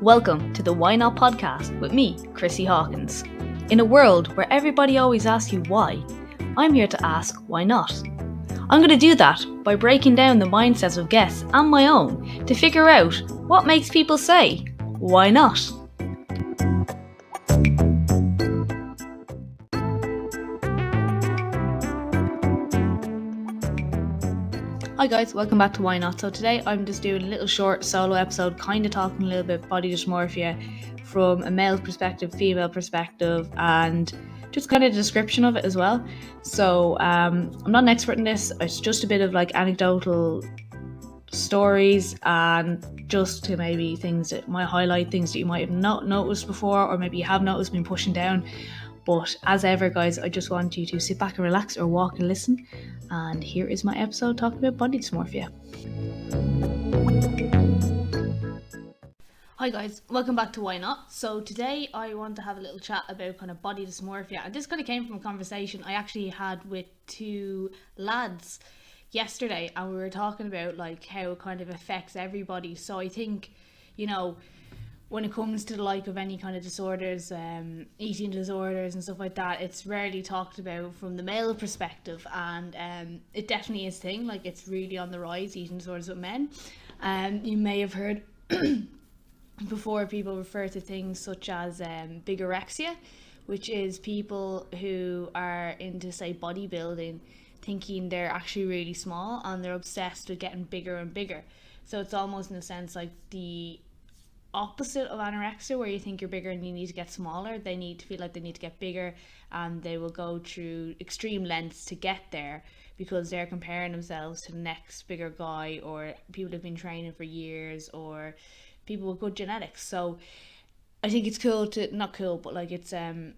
Welcome to the Why Not podcast with me, Chrissy Hawkins. In a world where everybody always asks you why, I'm here to ask why not. I'm going to do that by breaking down the mindsets of guests and my own to figure out what makes people say, why not? Hi guys, welcome back to Why Not. So today I'm just doing a little short solo episode, kind of talking a little bit body dysmorphia from a male perspective, female perspective, and just kind of a description of it as well. So I'm not an expert in this, it's just a bit of like anecdotal stories and just to maybe things that might highlight things that you might have not noticed before, or maybe you have noticed been pushing down. But as ever guys, I just want you to sit back and relax or walk and listen. And here is my episode talking about body dysmorphia. Hi guys, welcome back to Why Not. So today I want to have a little chat about kind of body dysmorphia. And this kind of came from a conversation I actually had with two lads yesterday. And we were talking about like how it kind of affects everybody. So I think, you know, when it comes to the like of any kind of disorders, eating disorders and stuff like that, it's rarely talked about from the male perspective, and it definitely is a thing. Like, it's really on the rise, eating disorders with men. You may have heard before people refer to things such as bigorexia, which is people who are into, say, bodybuilding, thinking they're actually really small and they're obsessed with getting bigger and bigger. So it's almost in a sense like the opposite of anorexia, where you think you're bigger and you need to get smaller. They need to feel like they need to get bigger, and they will go through extreme lengths to get there because they're comparing themselves to the next bigger guy, or people who've been training for years, or people with good genetics. So I think it's cool to, not cool, but like it's I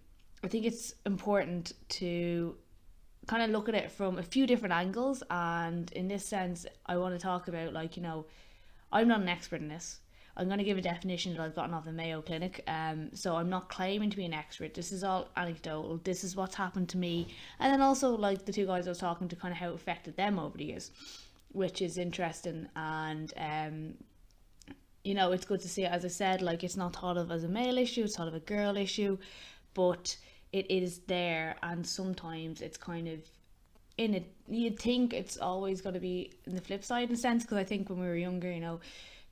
think it's important to kind of look at it from a few different angles. And in this sense, I want to talk about, like, you know, I'm not an expert in this. I'm going to give a definition that I've gotten off the Mayo Clinic. So I'm not claiming to be an expert. This is all anecdotal. This is what's happened to me. And then also, like, the two guys I was talking to, kind of how it affected them over the years, which is interesting. And, you know, it's good to see it. As I said, like, it's not thought of as a male issue. It's thought of a girl issue. But it is there. And sometimes it's kind of in it. You'd think it's always going to be in the flip side in a sense. Because I think when we were younger, you know,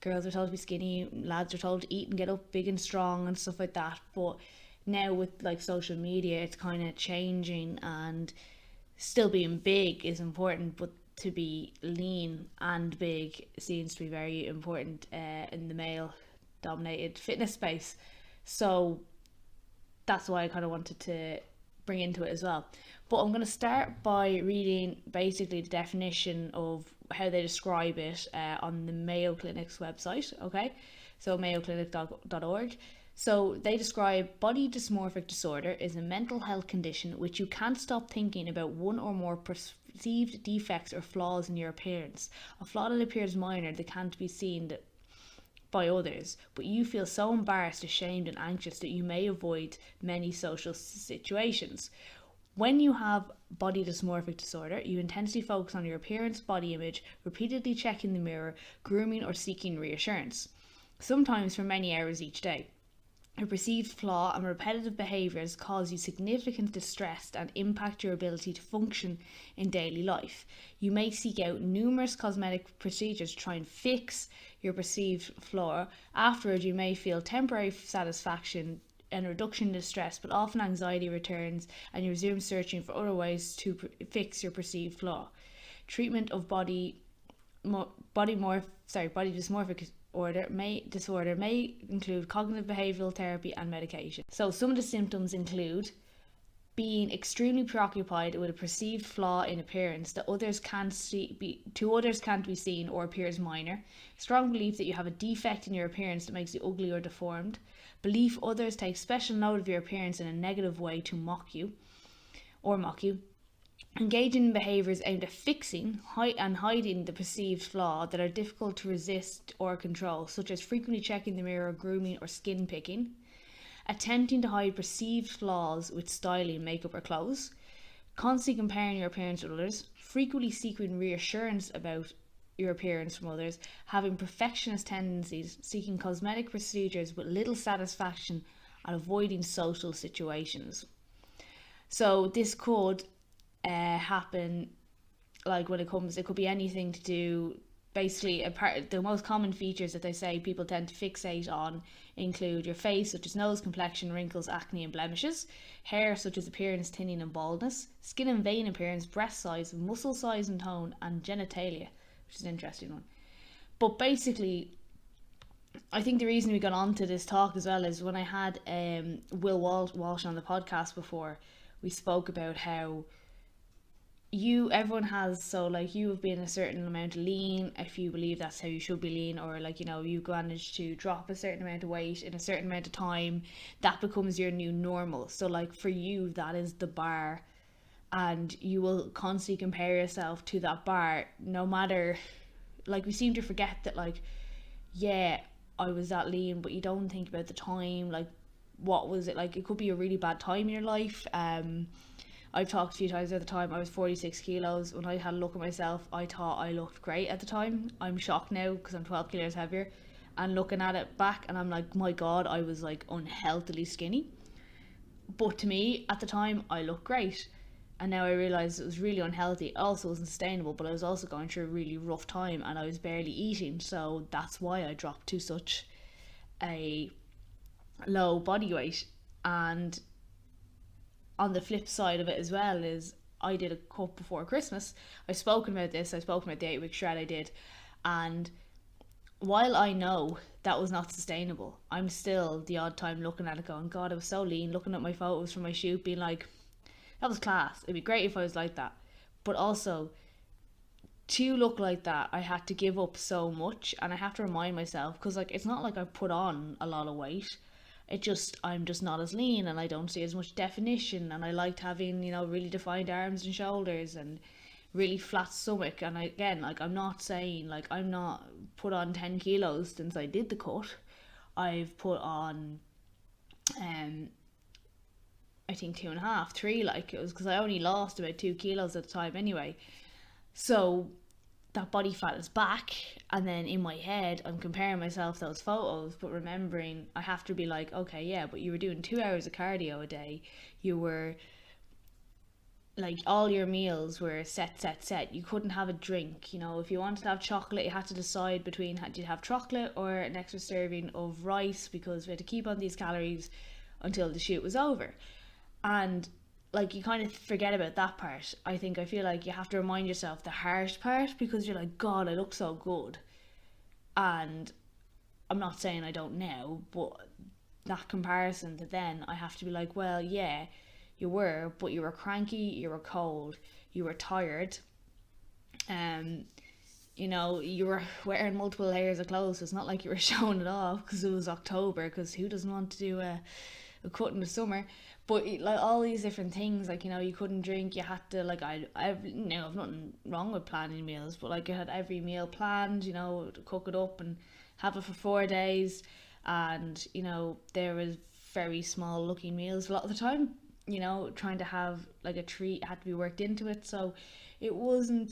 girls are told to be skinny, lads are told to eat and get up big and strong and stuff like that. But now with like social media, it's kind of changing, and still being big is important, but to be lean and big seems to be very important in the male dominated fitness space. So that's why I kind of wanted to bring into it as well. But I'm going to start by reading basically the definition of how they describe it on the Mayo Clinic's website, okay? So mayoclinic.org. So they describe body dysmorphic disorder is a mental health condition which you can't stop thinking about one or more perceived defects or flaws in your appearance. A flaw that appears minor that can't be seen by others, but you feel so embarrassed, ashamed and anxious that you may avoid many social situations. When you have body dysmorphic disorder, you intensely focus on your appearance, body image, repeatedly checking the mirror, grooming or seeking reassurance, sometimes for many hours each day. A perceived flaw and repetitive behaviours cause you significant distress and impact your ability to function in daily life. You may seek out numerous cosmetic procedures to try and fix your perceived flaw. Afterwards, you may feel temporary satisfaction and reduction in distress, but often anxiety returns and you resume searching for other ways to fix your perceived flaw. Treatment of body dysmorphic disorder may include cognitive behavioral therapy and medication. So some of the symptoms include being extremely preoccupied with a perceived flaw in appearance that others can't be seen or appears minor, strong belief that you have a defect in your appearance that makes you ugly or deformed, belief others take special note of your appearance in a negative way to mock you, engaging in behaviours aimed at fixing and hiding the perceived flaw that are difficult to resist or control, such as frequently checking the mirror, grooming or skin picking, attempting to hide perceived flaws with styling, makeup or clothes, constantly comparing your appearance with others, frequently seeking reassurance about your appearance from others, having perfectionist tendencies, seeking cosmetic procedures with little satisfaction, and avoiding social situations. So this could happen, like when it could be anything to do. Basically, the most common features that they say people tend to fixate on include your face, such as nose, complexion, wrinkles, acne, and blemishes; hair, such as appearance, thinning, and baldness; skin and vein appearance; breast size, muscle size and tone; and genitalia, which is an interesting one. But basically, I think the reason we got onto this talk as well is when I had Will Walsh on the podcast before, we spoke about how everyone has, so like you have been a certain amount of lean if you believe that's how you should be lean, or like, you know, you managed to drop a certain amount of weight in a certain amount of time, that becomes your new normal. So like for you, that is the bar, and you will constantly compare yourself to that bar, no matter, like we seem to forget that, like, yeah, I was that lean, but you don't think about the time, like what was it like. It could be a really bad time in your life. I've talked a few times at the time I was 46 kilos. When I had a look at myself, I thought I looked great at the time. I'm shocked now because I'm 12 kilos heavier, and looking at it back, and I'm like, my god, I was like unhealthily skinny. But to me at the time, I looked great, and now I realise it was really unhealthy. It also wasn't sustainable, but I was also going through a really rough time and I was barely eating, so that's why I dropped to such a low body weight. And on the flip side of it as well is, I did a cut before Christmas. I've spoken about this. I've spoken about the 8-week shred I did, and while I know that was not sustainable, I'm still the odd time looking at it going, god, I was so lean, looking at my photos from my shoot being like, that was class, it'd be great if I was like that. But also, to look like that, I had to give up so much, and I have to remind myself, because like it's not like I put on a lot of weight, I'm just not as lean, and I don't see as much definition, and I liked having, you know, really defined arms and shoulders and really flat stomach. And again, like, I'm not saying, like, I'm not put on 10 kilos since I did the cut. I've put on I think 2.5, 3, like, it was because I only lost about 2 kilos at the time anyway. So that body fat is back, and then in my head I'm comparing myself to those photos, but remembering I have to be like, okay, yeah, but you were doing 2 hours of cardio a day, you were like, all your meals were set, you couldn't have a drink, you know, if you wanted to have chocolate you had to decide between, had you have chocolate or an extra serving of rice, because we had to keep on these calories until the shoot was over. And like, you kind of forget about that part. I feel like you have to remind yourself the harsh part, because you're like, god, I look so good. And I'm not saying I don't now, but that comparison to then, I have to be like, well, yeah, you were, but you were cranky, you were cold, you were tired, you know, you were wearing multiple layers of clothes. So it's not like you were showing it off because it was October, because who doesn't want to do a cut in the summer? But like, all these different things, like, you know, you couldn't drink, you had to, like, you know, I've nothing wrong with planning meals, but like, you had every meal planned, you know, to cook it up and have it for 4 days. And, you know, there was very small looking meals a lot of the time, you know, trying to have like a treat had to be worked into it. So it wasn't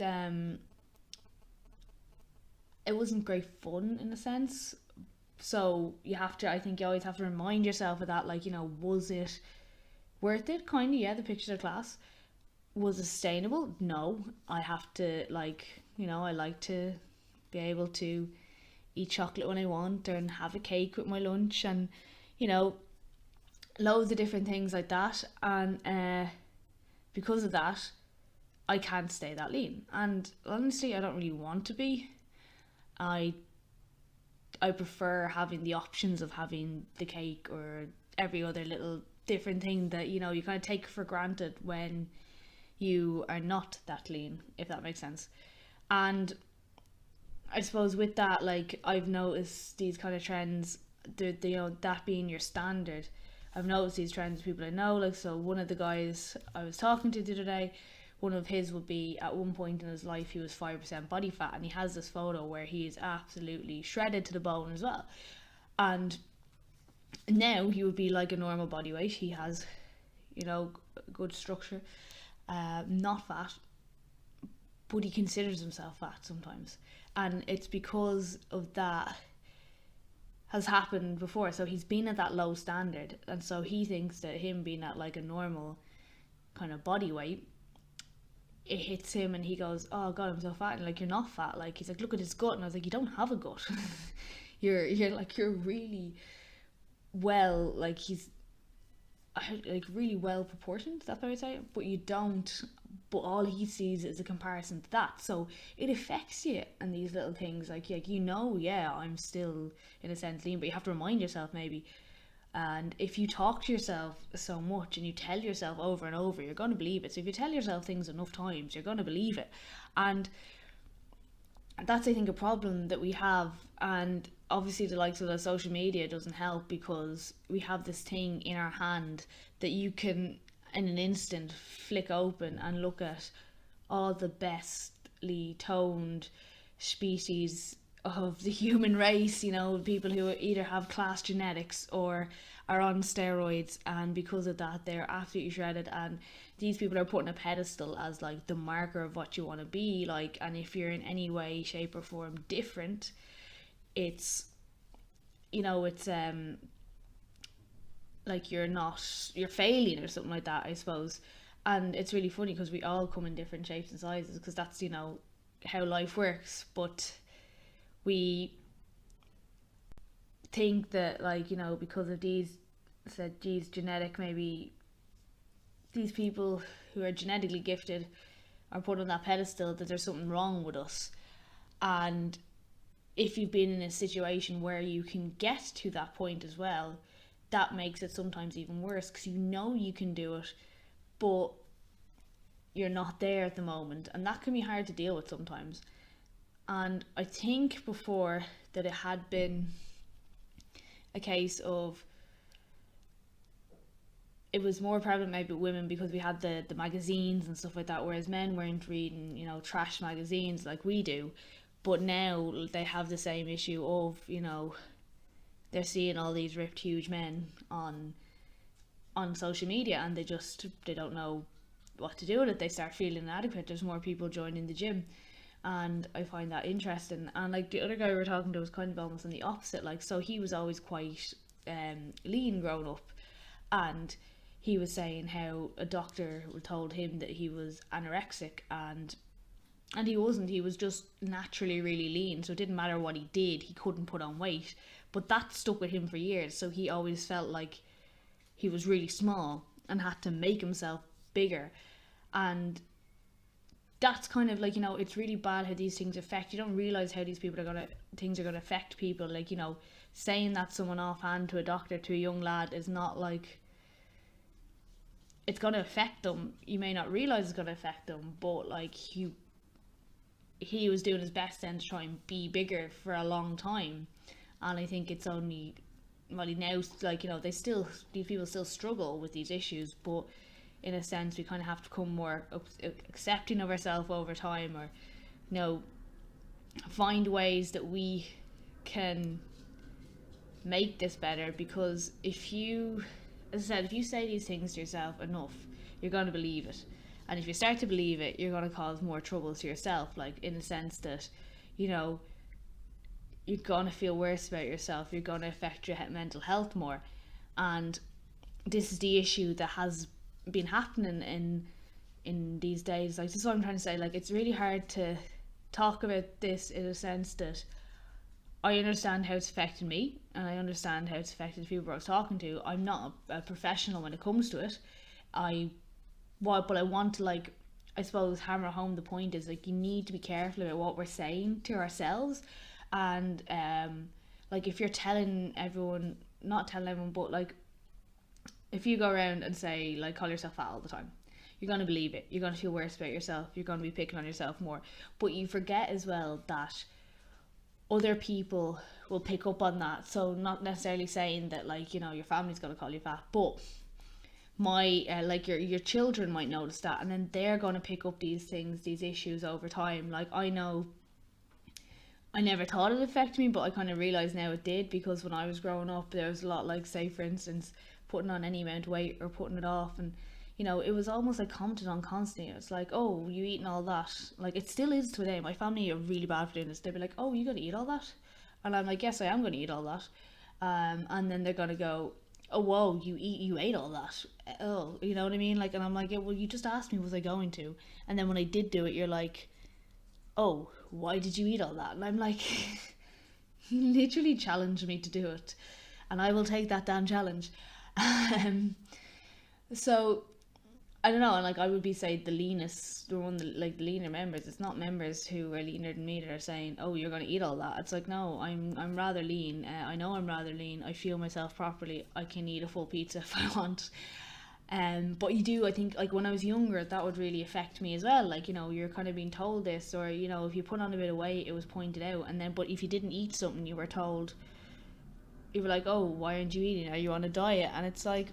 great fun in a sense. So you have to, I think you always have to remind yourself of that, like, you know, was it worth it? Kind of, yeah, the pictures are class. Was it sustainable? No. I have to, like, you know, I like to be able to eat chocolate when I want, or have a cake with my lunch, and, you know, loads of different things like that. And because of that, I can't stay that lean. And honestly, I don't really want to be. I prefer having the options of having the cake or every other little different thing that, you know, you kind of take for granted when you are not that lean, if that makes sense. And I suppose with that, like, I've noticed these kind of trends, you know, that being your standard. I've noticed these trends with people I know, like, so one of the guys I was talking to the other day, one of his would be, at one point in his life he was 5% body fat, and he has this photo where he is absolutely shredded to the bone as well. And now he would be like a normal body weight. He has, you know, good structure, not fat, but he considers himself fat sometimes, and it's because of that has happened before. So he's been at that low standard, and so he thinks that him being at like a normal kind of body weight, it hits him and he goes, oh god, I'm so fat. And like, you're not fat. Like, he's like, look at his gut. And I was like, you don't have a gut. you're really well, like, he's like really well proportioned, that's what I would say, but you don't, but all he sees is a comparison to that. So it affects you, and these little things, like yeah, I'm still in a sense lean, but you have to remind yourself maybe. And if you talk to yourself so much and you tell yourself over and over, you're going to believe it. So if you tell yourself things enough times, you're going to believe it. And that's, I think, a problem that we have. And obviously the likes of the social media doesn't help, because we have this thing in our hand that you can in an instant flick open and look at all the bestly toned species of the human race, people who either have class genetics or are on steroids, and because of that they're absolutely shredded, and these people are put on a pedestal as like the marker of what you want to be like. And if you're in any way, shape or form different, it's like you're failing or something like that, I suppose. And it's really funny because we all come in different shapes and sizes, because that's how life works. But we think that, like, because of these genetic, maybe these people who are genetically gifted are put on that pedestal, that there's something wrong with us. And if you've been in a situation where you can get to that point as well, that makes it sometimes even worse, because you can do it, but you're not there at the moment, and that can be hard to deal with sometimes. And I think before that it had been a case of, it was more prevalent maybe with women, because we had the magazines and stuff like that, whereas men weren't reading trash magazines like we do. But now they have the same issue of they're seeing all these ripped huge men on social media, and they don't know what to do with it. They start feeling inadequate. There's more people joining the gym, and I find that interesting. And like the other guy we were talking to was kind of almost on the opposite. Like, so he was always quite lean growing up, and he was saying how a doctor told him that he was anorexic, and he wasn't. He was just naturally really lean, so it didn't matter what he did, he couldn't put on weight. But that stuck with him for years, so he always felt like he was really small and had to make himself bigger. And that's kind of like, it's really bad how these things affect. You don't realise how these things are gonna affect people. Like, saying that someone offhand to a doctor, to a young lad, is not like, it's gonna affect them. You may not realise it's gonna affect them, but like he was doing his best then to try and be bigger for a long time. And I think it's only, well, now, like, these people still struggle with these issues, but in a sense we kind of have to become more accepting of ourselves over time, or find ways that we can make this better. Because if you say these things to yourself enough, you're going to believe it. And if you start to believe it, you're going to cause more trouble to yourself, like in the sense that you're going to feel worse about yourself, you're going to affect your mental health more. And this is the issue that has been happening in these days. Like, this is what I'm trying to say. Like, it's really hard to talk about this in a sense that I understand how it's affected me, and I understand how it's affected the people I was talking to. I'm not a professional when it comes to it. But I want to, like, I suppose, hammer home the point is, like, you need to be careful about what we're saying to ourselves. And like, if you're telling everyone, not telling everyone, but like, if you go around and say, like, call yourself fat all the time, you're going to believe it. You're going to feel worse about yourself. You're going to be picking on yourself more. But you forget as well that other people will pick up on that. So not necessarily saying that, like, your family's going to call you fat, but like your children might notice that, and then they're going to pick up these things, these issues over time. Like, I know I never thought it affected me, but I kind of realised now it did, because when I was growing up there was a lot, like, say for instance, putting on any amount of weight or putting it off, and you know, it was almost like commented on constantly. It's like, oh, you eating all that? Like, it still is today. My family are really bad for doing this. They'd be like, oh, you gonna eat all that? And I'm like, yes, I am gonna eat all that. And then they're gonna go, oh, whoa, you ate all that. Oh, you know what I mean? Like, and I'm like, yeah, well, you just asked me, was I going to? And then when I did do it, you're like, oh, why did you eat all that? And I'm like, you literally challenged me to do it, and I will take that damn challenge. Um, so I don't know, and like I would be say the leanest, the one that, like the leaner members. It's not members who are leaner than me that are saying, "Oh, you're going to eat all that." It's like, no, I'm rather lean. I know I'm rather lean. I feel myself properly. I can eat a full pizza if I want. But you do, I think, like when I was younger, that would really affect me as well. Like, you know, you're kind of being told this, or you know, if you put on a bit of weight, it was pointed out, and then, but if you didn't eat something, you were told, you were like, "Oh, why aren't you eating? Are you on a diet?" And it's like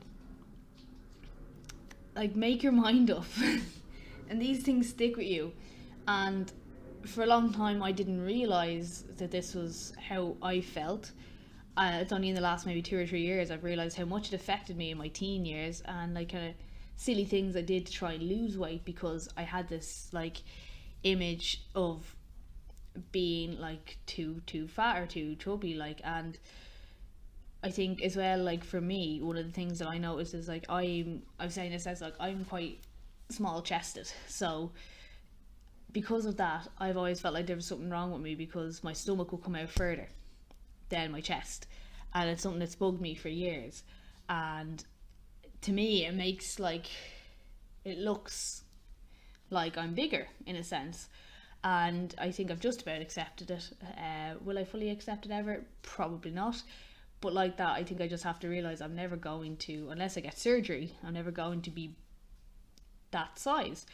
make your mind up. And these things stick with you. And for a long time I didn't realize that this was how I felt. It's only in the last maybe 2 or 3 years I've realized how much it affected me in my teen years, and like kind of silly things I did to try and lose weight because I had this like image of being like too fat or too chubby, like. And I think as well, like for me, one of the things that I noticed is like I'm saying this as like I'm quite small chested, so because of that, I've always felt like there was something wrong with me because my stomach will come out further than my chest, and it's something that's bugged me for years. And to me, it makes like it looks like I'm bigger in a sense, and I think I've just about accepted it. Will I fully accept it ever? Probably not. But like that, I think I just have to realize I'm never going to, unless I get surgery, I'm never going to be that size.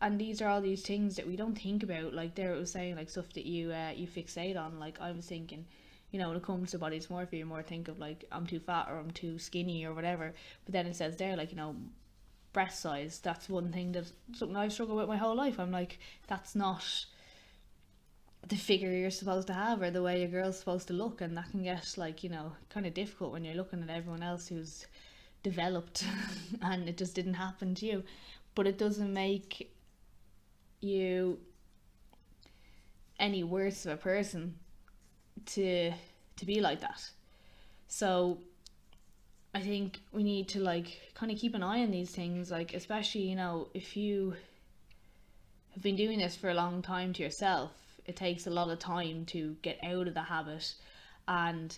And these are all these things that we don't think about. Like there it was saying, like stuff that you fixate on. Like I was thinking, you know, when it comes to body dysmorphia, you more think of like I'm too fat or I'm too skinny or whatever. But then it says there, like, you know, breast size. That's one thing that something I've struggled with my whole life. I'm like, that's not the figure you're supposed to have or the way a girl's supposed to look, and that can get like, you know, kind of difficult when you're looking at everyone else who's developed and it just didn't happen to you. But it doesn't make you any worse of a person to be like that. So I think we need to like kind of keep an eye on these things, like especially, you know, if you have been doing this for a long time to yourself, it takes a lot of time to get out of the habit. And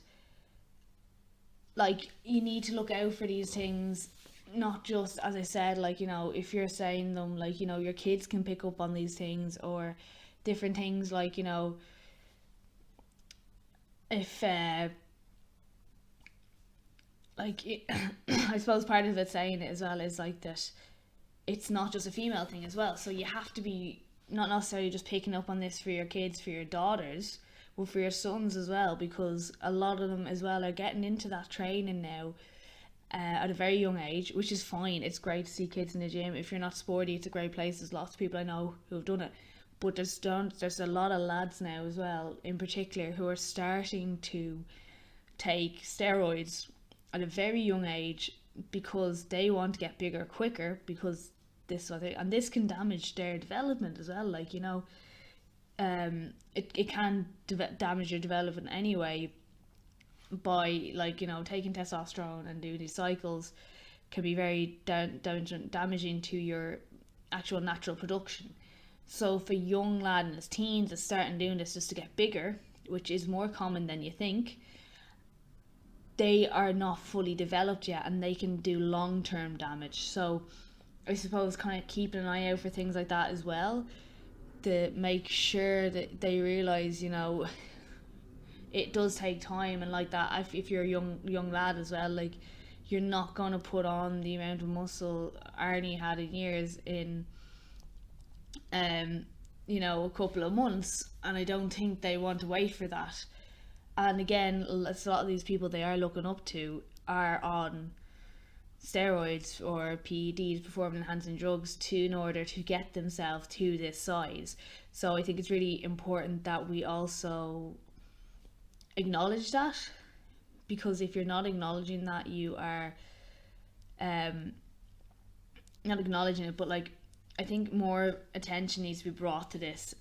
like you need to look out for these things, not just, as I said, like, you know, if you're saying them, like, you know, your kids can pick up on these things, or different things, like, you know, if like it, I suppose part of it saying it as well is like that it's not just a female thing as well. So you have to be not necessarily just picking up on this for your kids, for your daughters, but for your sons as well, because a lot of them as well are getting into that training now at a very young age, which is fine. It's great to see kids in the gym. If you're not sporty, it's a great place. There's lots of people I know who have done it. But there's a lot of lads now as well, in particular, who are starting to take steroids at a very young age because they want to get bigger quicker, because this sort of, and this can damage their development as well. Like, you know, it can damage your development anyway by, like, you know, taking testosterone and doing these cycles can be very damaging to your actual natural production. So for young lad and his teens that's starting doing this just to get bigger, which is more common than you think, they are not fully developed yet and they can do long-term damage. So I suppose kind of keeping an eye out for things like that as well, to make sure that they realize, you know, it does take time. And like that, if you're a young lad as well, like you're not going to put on the amount of muscle Arnie had in years in you know, a couple of months, and I don't think they want to wait for that. And again, a lot of these people they are looking up to are on steroids or PEDs, performance enhancing drugs, in order to get themselves to this size. So I think it's really important that we also acknowledge that, because if you're not acknowledging that, you are not acknowledging it, but like I think more attention needs to be brought to this,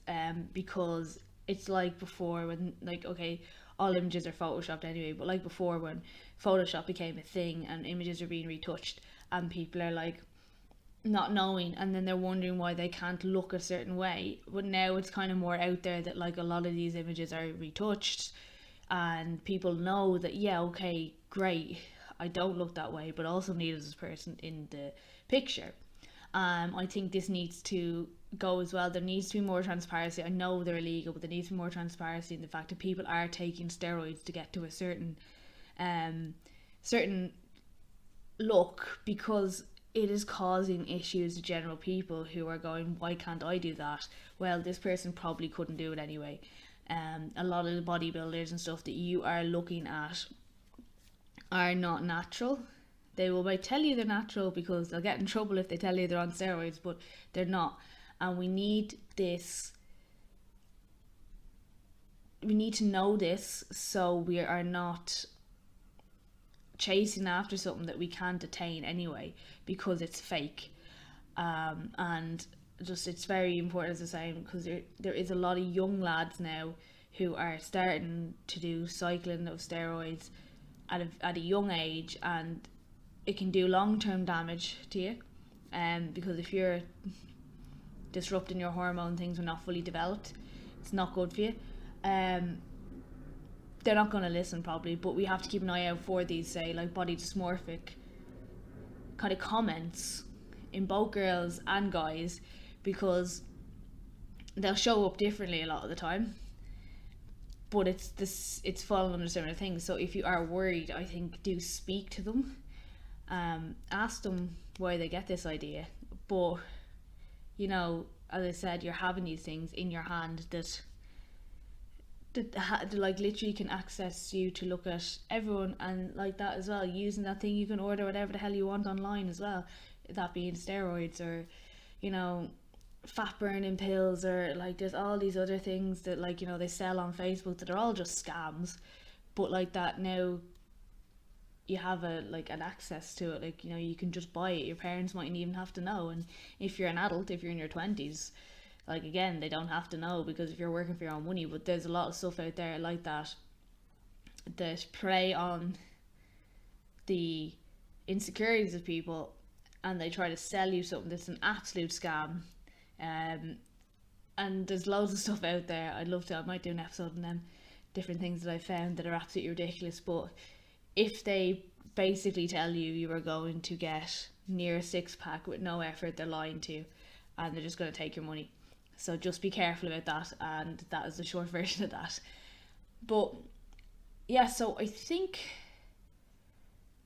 because it's like before when, like, okay, all images are photoshopped anyway, but like before when Photoshop became a thing and images are being retouched and people are like not knowing, and then they're wondering why they can't look a certain way. But now it's kind of more out there that like a lot of these images are retouched and people know that, yeah, okay, great, I don't look that way, but also neither does this person in the picture. I think this needs to go as well. There needs to be more transparency. I know they're illegal, but there needs to be more transparency in the fact that people are taking steroids to get to a certain look, because it is causing issues to general people who are going, why can't I do that? Well, this person probably couldn't do it anyway. A lot of the bodybuilders and stuff that you are looking at are not natural. They might tell you they're natural because they'll get in trouble if they tell you they're on steroids, but they're not. And we need this. We need to know this so we are not chasing after something that we can't attain anyway because it's fake. And just, it's very important, as I say, because there is a lot of young lads now who are starting to do cycling of steroids at a young age, and it can do long-term damage to you, because if you're disrupting your hormone, things are not fully developed, it's not good for you. They're not going to listen probably, but we have to keep an eye out for these, say, like body dysmorphic kind of comments in both girls and guys, because they'll show up differently a lot of the time, but it's falling under similar things. So if you are worried, I think do speak to them, ask them where they get this idea. But you know, as I said, you're having these things in your hand that like literally can access you to look at everyone, and like that as well, using that thing you can order whatever the hell you want online as well, that being steroids or, you know, fat burning pills, or like there's all these other things that, like, you know, they sell on Facebook that are all just scams, but like that now you have an access to it, like, you know, you can just buy it, your parents mightn't even have to know. And if you're an adult, if you're in your 20s, like, again, they don't have to know, because if you're working for your own money. But there's a lot of stuff out there like that prey on the insecurities of people, and they try to sell you something that's an absolute scam. And there's loads of stuff out there. I might do an episode on them, different things that I found that are absolutely ridiculous. But if they basically tell you are going to get near a six-pack with no effort, they're lying to you, and they're just going to take your money. So just be careful about that, and that is the short version of that. But yeah, so I think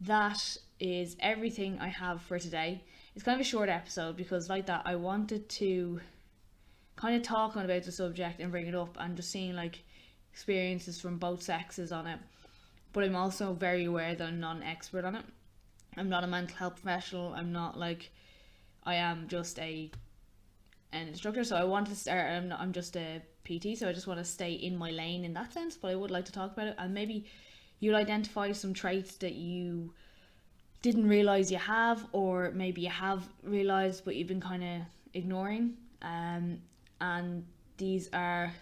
that is everything I have for today. It's kind of a short episode because, like that, I wanted to kind of talk on about the subject and bring it up, and just seeing like experiences from both sexes on it. But I'm also very aware that I'm not an expert on it. I'm not a mental health professional. I'm not like, I am just an instructor. So I want to start, I'm just a PT, so I just want to stay in my lane in that sense. But I would like to talk about it, and maybe you'll identify some traits that you didn't realize you have, or maybe you have realized but you've been kind of ignoring. And these are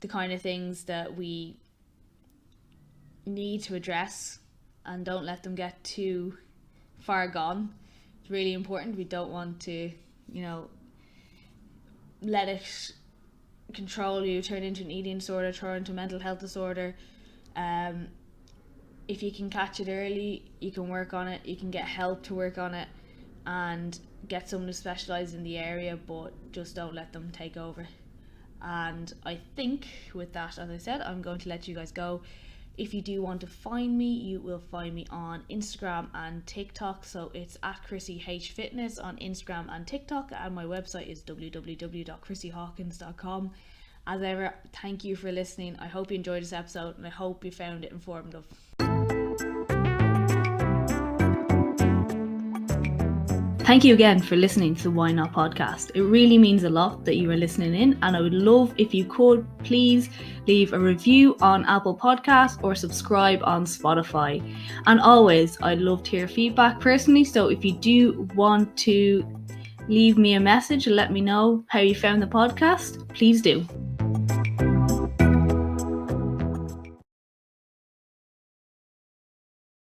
the kind of things that we need to address, and don't let them get too far gone. It's really important. We don't want to, you know, let it control you, turn into an eating disorder, turn into a mental health disorder. If you can catch it early, you can work on it, you can get help to work on it, and get someone who specialises in the area, but just don't let them take over. And I think with that, as I said, I'm going to let you guys go. If you do want to find me, you will find me on Instagram and TikTok. So it's at Chrissy H Fitness on Instagram and TikTok, and my website is www.chrissyhawkins.com. As ever, thank you for listening. I hope you enjoyed this episode, and I hope you found it informative. Thank you again for listening to the Why Not podcast. It really means a lot that you are listening in, and I would love if you could please leave a review on Apple Podcasts or subscribe on Spotify. And always, I'd love to hear feedback personally, so if you do want to leave me a message and let me know how you found the podcast, please do.